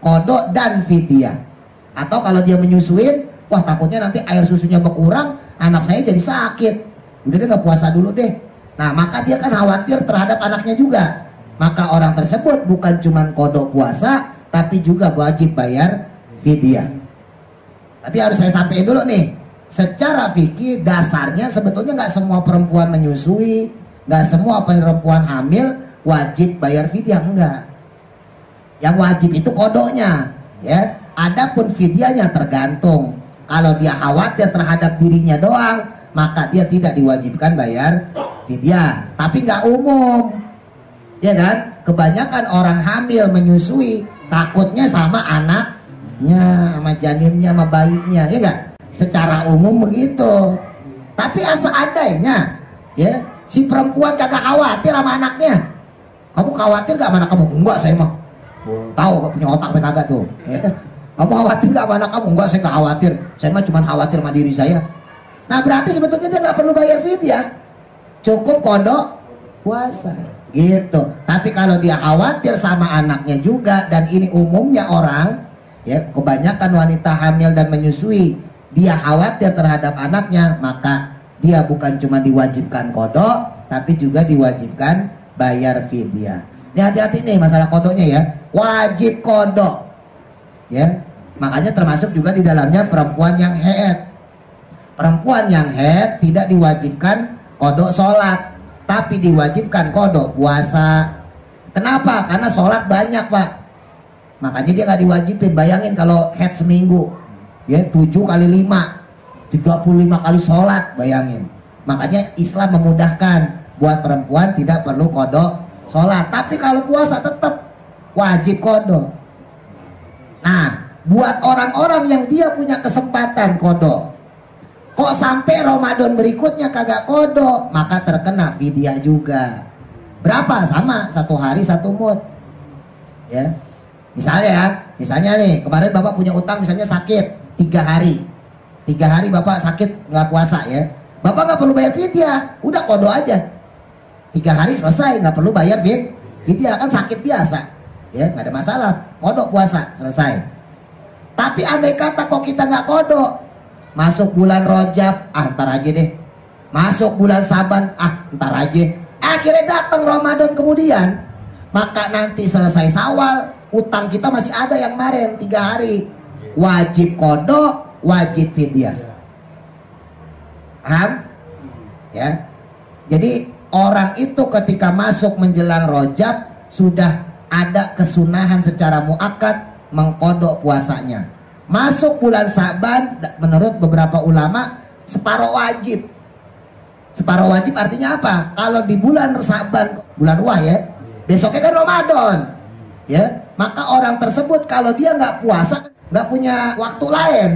kodok dan fidyah. Atau kalau dia menyusuin, wah takutnya nanti air susunya berkurang, anak saya jadi sakit, udah deh nggak puasa dulu deh. Nah maka dia kan khawatir terhadap anaknya juga. Maka orang tersebut bukan cuma kodok puasa, tapi juga wajib bayar fidyah. Tapi harus saya sampaikan dulu nih, secara fikih dasarnya sebetulnya nggak semua perempuan menyusui, nggak semua perempuan hamil wajib bayar fidyah, enggak. Yang wajib itu kodoknya, ya. Adapun fidyahnya tergantung. Kalau dia khawatir terhadap dirinya doang, maka dia tidak diwajibkan bayar fidyah. Tapi nggak umum, ya kan? Kebanyakan orang hamil menyusui takutnya sama anaknya, sama janinnya, sama bayinya, ya kan? Secara umum begitu. Tapi seandainya, ya, si perempuan kagak khawatir sama anaknya. Kamu khawatir gak sama anak kamu? Enggak, saya mah tahu punya otak kagak tuh. Ya. Kamu khawatir gak sama anak kamu? Enggak, saya gak khawatir. Saya mah cuma khawatir sama diri saya. Nah berarti sebetulnya dia gak perlu bayar fidyah, cukup kodok puasa gitu. Tapi kalau dia khawatir sama anaknya juga, dan ini umumnya orang, ya, kebanyakan wanita hamil dan menyusui, dia khawatir terhadap anaknya, maka dia bukan cuma diwajibkan kodok, tapi juga diwajibkan bayar fidyah. Ini hati-hati nih masalah kodoknya ya, wajib kodok, ya. Makanya termasuk juga di dalamnya perempuan yang haid. Perempuan yang haid tidak diwajibkan kodok sholat, tapi diwajibkan kodok puasa, Kenapa? Karena sholat banyak Pak. Makanya dia nggak diwajibin. Bayangin kalau head seminggu, ya 7 kali 5, 35 kali sholat, bayangin. Makanya Islam memudahkan buat perempuan tidak perlu kodok sholat. Tapi kalau puasa tetap wajib kodok. Nah, buat orang-orang yang dia punya kesempatan kodok, kok sampai Ramadan berikutnya kagak kodok, maka terkena fidyah juga. Berapa? Sama, 1 hari 1 mud. Ya, misalnya nih kemarin Bapak punya utang, misalnya sakit 3 hari, 3 hari Bapak sakit nggak puasa ya, Bapak nggak perlu bayar fidyah, udah kodok aja. 3 hari selesai, nggak perlu bayar fidyah, kan sakit biasa, ya nggak ada masalah, kodok puasa selesai. Tapi andai kata kok kita nggak kodok, masuk bulan Rajab, ntar aja deh. Masuk bulan Saban, ntar aja. Akhirnya datang Ramadan kemudian, maka nanti selesai Syawal, utang kita masih ada yang kemarin 3 hari. Wajib kodok, wajib fidyah. Paham? Ya. Jadi orang itu ketika masuk menjelang Rajab sudah ada kesunahan secara muakkad mengkodok puasanya. Masuk bulan Saban, menurut beberapa ulama separuh wajib. Separuh wajib artinya apa? Kalau di bulan Saban, bulan Wah ya, besoknya kan Ramadan, ya. Maka orang tersebut kalau dia nggak puasa, nggak punya waktu lain,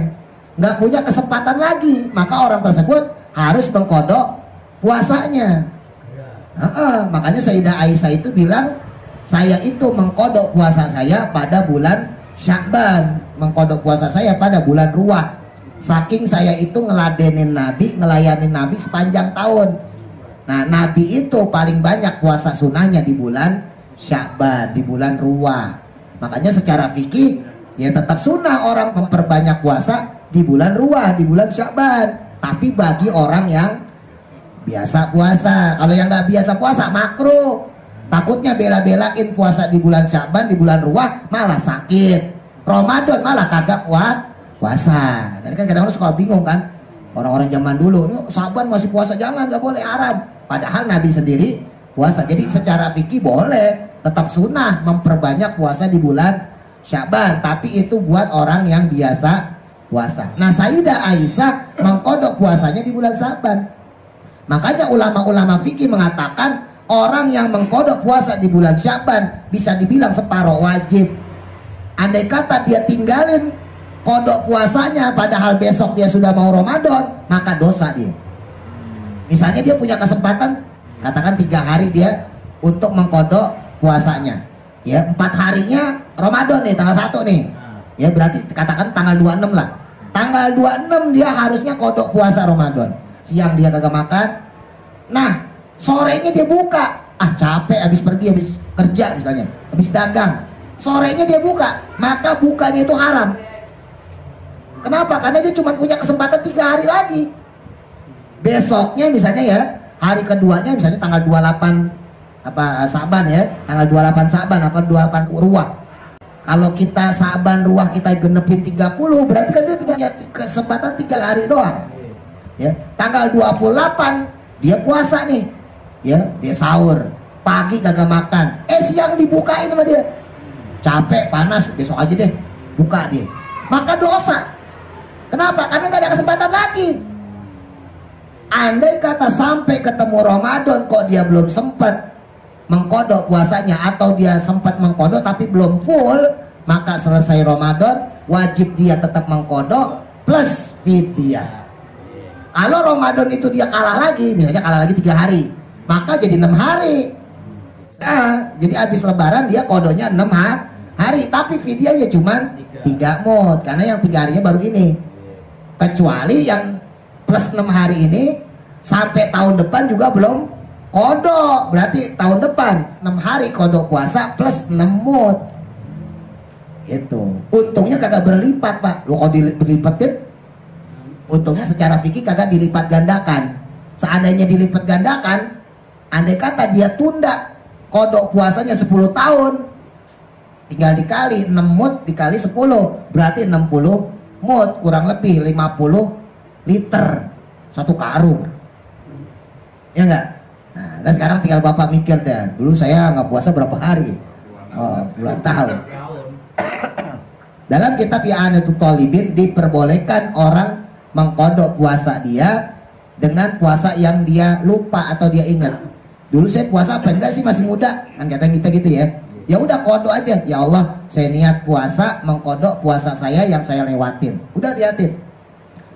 nggak punya kesempatan lagi, maka orang tersebut harus mengkodok puasanya. Makanya Sayyidah Aisyah itu bilang, saya itu mengkodok puasa saya pada bulan Sya'ban, mengkodok puasa saya pada bulan Ruwah. Saking saya itu ngeladenin Nabi, ngelayanin Nabi sepanjang tahun. Nah, Nabi itu paling banyak puasa sunnahnya di bulan Sya'ban, di bulan Ruwah. Makanya secara fikih ya tetap sunnah orang memperbanyak puasa di bulan Ruwah, di bulan Sya'ban. Tapi bagi orang yang biasa puasa, kalau yang nggak biasa puasa makruh. Takutnya bela-belain puasa di bulan Sya'ban, di bulan Ruwah malah sakit. Ramadan malah kagak puasa. Dan kan kadang-kadang suka bingung kan, orang-orang zaman dulu, ini Sya'ban masih puasa, jangan, nggak boleh, haram. Padahal Nabi sendiri puasa. Jadi secara fikih boleh, tetap sunnah memperbanyak puasa di bulan Sya'ban. Tapi itu buat orang yang biasa puasa. Nah, Sayyidah Aisyah mengkodok puasanya di bulan Sya'ban. Makanya ulama-ulama fikih mengatakan orang yang mengkodok puasa di bulan Sya'ban bisa dibilang separuh wajib. Andai kata dia tinggalin kodok puasanya padahal besok dia sudah mau Ramadan, maka dosa dia. Misalnya dia punya kesempatan, katakan 3 hari dia untuk mengkodok puasanya, ya 4 harinya Ramadan nih, tanggal 1 nih, ya berarti katakan tanggal 26 lah. Tanggal 26 dia harusnya kodok puasa Ramadan. Siang dia kagak makan, nah sorenya dia buka, capek habis pergi, habis kerja misalnya, habis dagang, sorenya dia buka, maka bukanya itu haram. Kenapa? Karena dia cuma punya kesempatan 3 hari lagi. Besoknya misalnya ya, hari keduanya misalnya tanggal 28 Saban ya, tanggal 28 Saban 28 Ruwah. Kalau kita Saban Ruwah kita genepin 30, berarti kan dia punya kesempatan 3 hari doang. Ya, tanggal 28 dia puasa nih. Ya, dia sahur, pagi kagak makan. Siang dibukain sama dia. Capek, panas, besok aja deh buka dia. Maka dosa. Kenapa? Karena gak ada kesempatan lagi. Andai kata sampai ketemu Ramadan kok dia belum sempat mengkodok puasanya, atau dia sempat mengkodok tapi belum full, maka selesai Ramadan wajib dia tetap mengkodok plus fidyah. Kalau Ramadan itu dia kalah lagi, misalnya kalah lagi 3 hari, maka jadi 6 hari. Jadi habis lebaran dia kodoknya 6 hari, tapi fidyahnya cuma 3 mud, karena yang 3 harinya baru ini. Kecuali yang plus 6 hari ini sampai tahun depan juga belum kodok, berarti tahun depan 6 hari kodok puasa plus 6 mud. Itu untungnya kagak berlipat Pak. Lo kalau dilipatin, untungnya secara fikih kagak dilipat gandakan. Seandainya dilipat gandakan, andai kata dia tunda kodok puasanya 10 tahun, tinggal dikali 6 mud dikali 10, berarti 60 mud, kurang lebih 50 liter 1 karung. Ya enggak? Nah, dan sekarang tinggal Bapak mikir deh, dulu saya nggak puasa berapa hari? Oh, puluhan tahun. Dalam kitab I'anatul Thalibin diperbolehkan orang mengkodok puasa dia dengan puasa yang dia lupa atau dia ingat. Dulu saya puasa apa enggak sih, masih muda, kan kata kita gitu ya. Ya udah kodok aja, ya Allah saya niat puasa, mengkodok puasa saya yang saya lewatin. Udah liatin.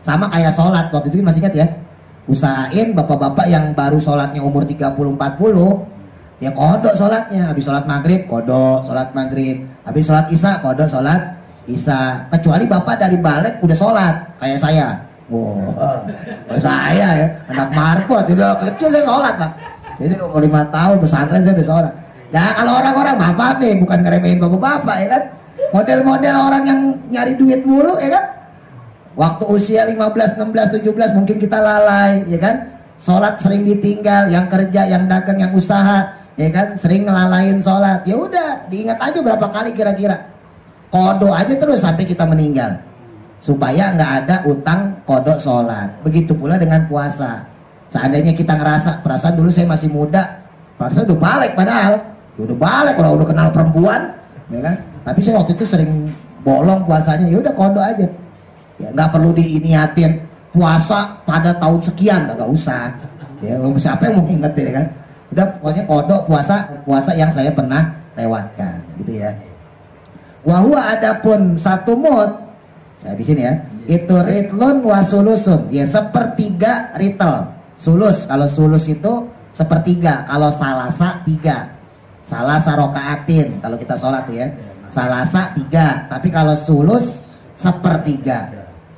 Sama kayak sholat, waktu itu masih ingat ya. Usahain bapak-bapak yang baru sholatnya umur 30-40, ya kodok sholatnya. Habis sholat maghrib, kodok sholat maghrib. Habis sholat isya, kodok sholat isya. Kecuali bapak dari balik udah sholat, kayak saya. Wow, saya ya, anak marpot, udah kecil saya sholat Pak. Jadi umur 5 tahun pesantren saya udah sholat. Nah kalau orang-orang maaf nih, bukan ngeremehin bapak-bapak ya kan. Model-model orang yang nyari duit mulu ya kan. Waktu usia 15, 16, 17 mungkin kita lalai ya kan. Sholat sering ditinggal, yang kerja, yang dagang, yang usaha ya kan, sering ngelalain sholat. Ya udah, diingat aja berapa kali kira-kira. Kodok aja terus sampai kita meninggal. Supaya nggak ada utang kodok sholat. Begitu pula dengan puasa. Seandainya kita ngerasa, perasaan dulu saya masih muda, perasaan udah balik padahal. Udah balik kalau udah kenal perempuan ya kan. Tapi saya waktu itu sering bolong puasanya, ya udah kodok aja. Ya nggak perlu diiniatin puasa pada tahun sekian, nggak usah. Ya siapa yang mau ingetin ya kan? Udah pokoknya kodok puasa yang saya pernah lewatkan, gitu ya. Wahua adapun satu mut, saya habisin ya. Itu ritlun wasulusun, ya sepertiga ritel. Sulus, kalau sulus itu sepertiga, kalau salasa 3. Salasa rokaatin kalau kita sholat ya. Salasa 3, tapi kalau sulus sepertiga.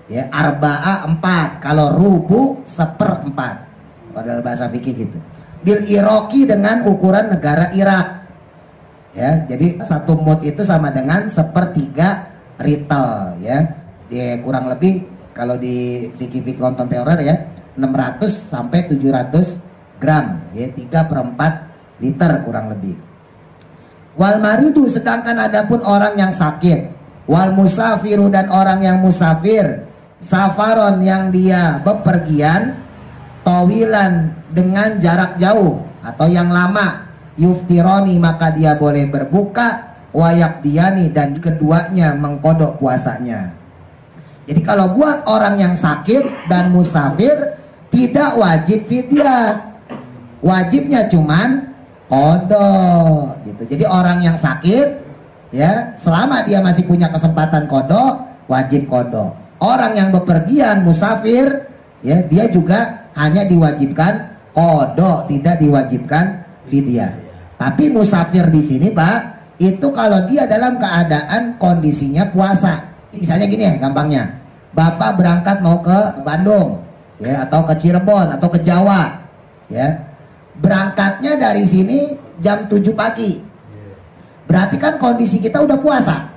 Ya, arba'a 4, kalau rubu 1/4. Pada bahasa fikih gitu. Bil Iraqi dengan ukuran negara Irak. Ya, jadi satu mut itu sama dengan sepertiga ritel ya. Ya kurang lebih kalau di fikih kontemporer ya 600 sampai 700 gram ya, 3/4 liter kurang lebih. Wal maridu sedangkan adapun orang yang sakit, wal musafiru dan orang yang musafir, safaron yang dia bepergian, tawilan dengan jarak jauh atau yang lama, yuftironi maka dia boleh berbuka, wayak diani dan keduanya mengkodok puasanya. Jadi kalau buat orang yang sakit dan musafir tidak wajib fidyah, wajibnya cuman kodok gitu. Jadi orang yang sakit ya selama dia masih punya kesempatan kodok, wajib kodok. Orang yang bepergian musafir ya dia juga hanya diwajibkan kodok, tidak diwajibkan fidyah. Tapi musafir di sini Pak, itu kalau dia dalam keadaan kondisinya puasa. Misalnya gini ya gampangnya, Bapak berangkat mau ke Bandung ya, atau ke Cirebon atau ke Jawa ya. Berangkatnya dari sini jam 7 pagi. Berarti kan kondisi kita udah puasa.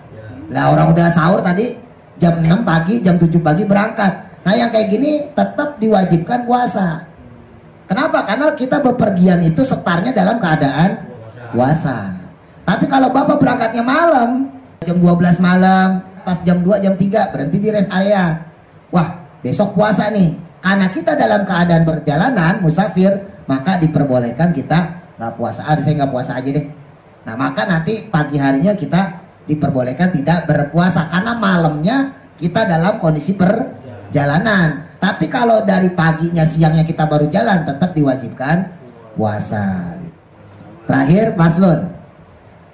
Lah orang udah sahur tadi jam 6 pagi, jam 7 pagi berangkat. Nah yang kayak gini tetap diwajibkan puasa. Kenapa? Karena kita bepergian itu setarnya dalam keadaan puasa. Tapi kalau Bapak berangkatnya malam, jam 12 malam, pas jam 2, jam 3 berhenti di rest area. Wah, besok puasa nih. Karena kita dalam keadaan perjalanan, musafir, maka diperbolehkan kita nggak puasa. Saya nggak puasa aja deh. Nah, maka nanti pagi harinya kita diperbolehkan tidak berpuasa. Karena malamnya kita dalam kondisi perjalanan. Tapi kalau dari paginya, siangnya kita baru jalan, tetap diwajibkan puasa. Terakhir, faslun.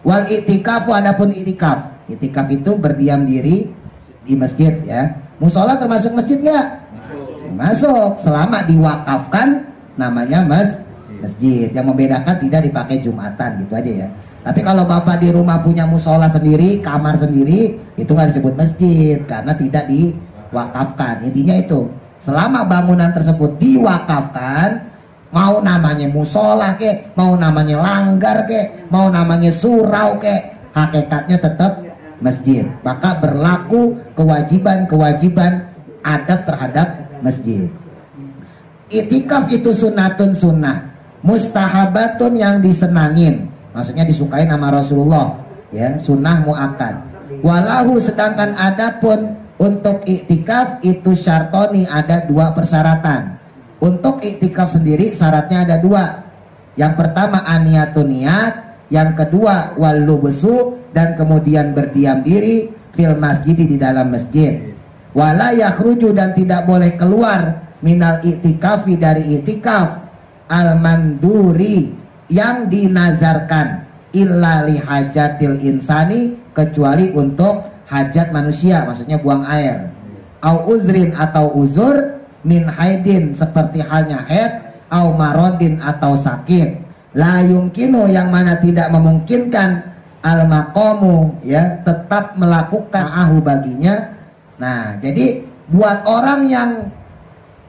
Wal i'tikafu adapun i'tikaf. I'tikaf itu berdiam diri di masjid ya. Musola termasuk masjid nggak? Masuk. Selama diwakafkan namanya masjid. Yang membedakan tidak dipakai Jumatan gitu aja ya. Tapi kalau Bapak di rumah punya musola sendiri, kamar sendiri, itu nggak disebut masjid karena tidak diwakafkan. Intinya itu. Selama bangunan tersebut diwakafkan, mau namanya musola kek, mau namanya langgar kek, mau namanya surau kek, hakikatnya tetap masjid. Maka berlaku kewajiban-kewajiban adab terhadap masjid. Itikaf itu sunnatun sunnah, mustahabatun yang disenangin, maksudnya disukai nama Rasulullah ya, sunnah muakkad. Walahu sedangkan adapun untuk iktikaf itu syartoni, ada 2 persyaratan. Untuk iktikaf sendiri syaratnya ada 2. Yang pertama aniyatun niat, yang kedua walubusu, dan kemudian berdiam diri fil masjid, di dalam masjid. Wala yakhruju, dan tidak boleh keluar minal i'tikafi, dari i'tikaf al manduri, yang dinazarkan, illa li hajatil insani, kecuali untuk hajat manusia, maksudnya buang air. Au uzrin, atau uzur, min haidin, seperti halnya haid, au marodin, atau sakit. La yumkinu, yang mana tidak memungkinkan, al maqamu, ya, tetap melakukan ahu baginya. Nah, jadi buat orang yang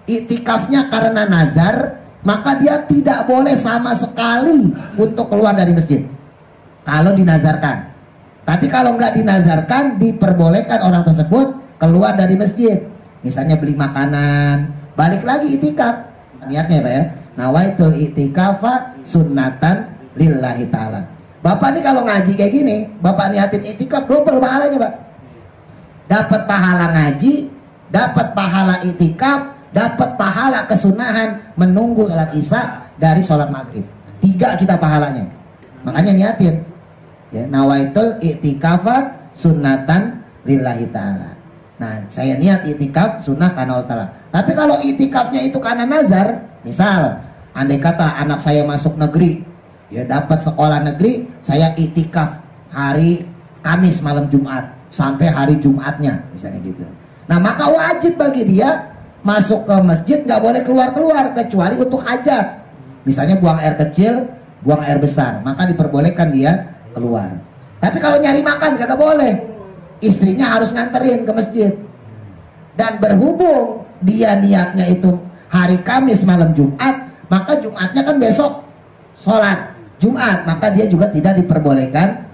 iktikafnya karena nazar, maka dia tidak boleh sama sekali untuk keluar dari masjid kalau dinazarkan. Tapi kalau nggak dinazarkan, diperbolehkan orang tersebut keluar dari masjid. Misalnya beli makanan, balik lagi iktikaf. Niatnya Pak ya, nawaitul i'tikafa sunnatan lillahi ta'ala. Bapak ini kalau ngaji kayak gini, Bapak niatin i'tikaf, double pahalanya Pak. Dapat pahala ngaji, dapat pahala i'tikaf, dapat pahala kesunahan menunggu sholat isya dari sholat maghrib. 3 kita pahalanya. Makanya niatin ya, nawaitul i'tikafa sunnatan lillahi ta'ala. Nah, saya niat i'tikaf sunnah karena Allah Ta'ala. Tapi kalau i'tikafnya itu karena nazar, misal andai kata anak saya masuk negeri, ya dapat sekolah negeri, saya i'tikaf hari Kamis malam Jumat sampai hari Jumatnya, misalnya gitu. Nah, maka wajib bagi dia masuk ke masjid, nggak boleh keluar-keluar kecuali untuk hajat. Misalnya buang air kecil, buang air besar, maka diperbolehkan dia keluar. Tapi kalau nyari makan kagak boleh. Istrinya harus nganterin ke masjid. Dan berhubung dia niatnya itu hari Kamis malam Jumat, maka Jumatnya kan besok sholat Jumat, maka dia juga tidak diperbolehkan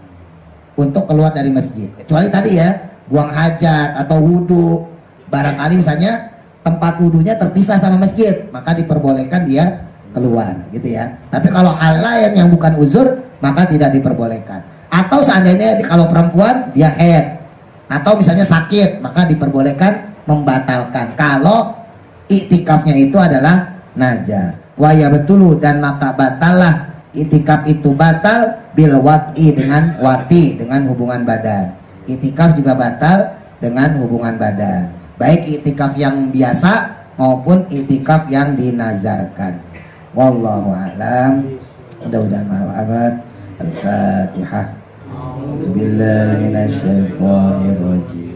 untuk keluar dari masjid. Kecuali tadi ya, buang hajat atau wudhu. Barangkali misalnya tempat wudhunya terpisah sama masjid, maka diperbolehkan dia keluar gitu ya. Tapi kalau hal lain yang bukan uzur, maka tidak diperbolehkan. Atau seandainya kalau perempuan dia haid atau misalnya sakit, maka diperbolehkan membatalkan kalau iktikafnya itu adalah nazar. Waya betulu, dan maka batalah iktikaf itu batal bil wat'i, dengan wati, dengan hubungan badan. Iktikaf juga batal dengan hubungan badan, baik iktikaf yang biasa maupun iktikaf yang dinazarkan. Wallahu a'lam. Mudah-mudahan maaf. Al-Fatihah. Billahi minasyaitonir rajim.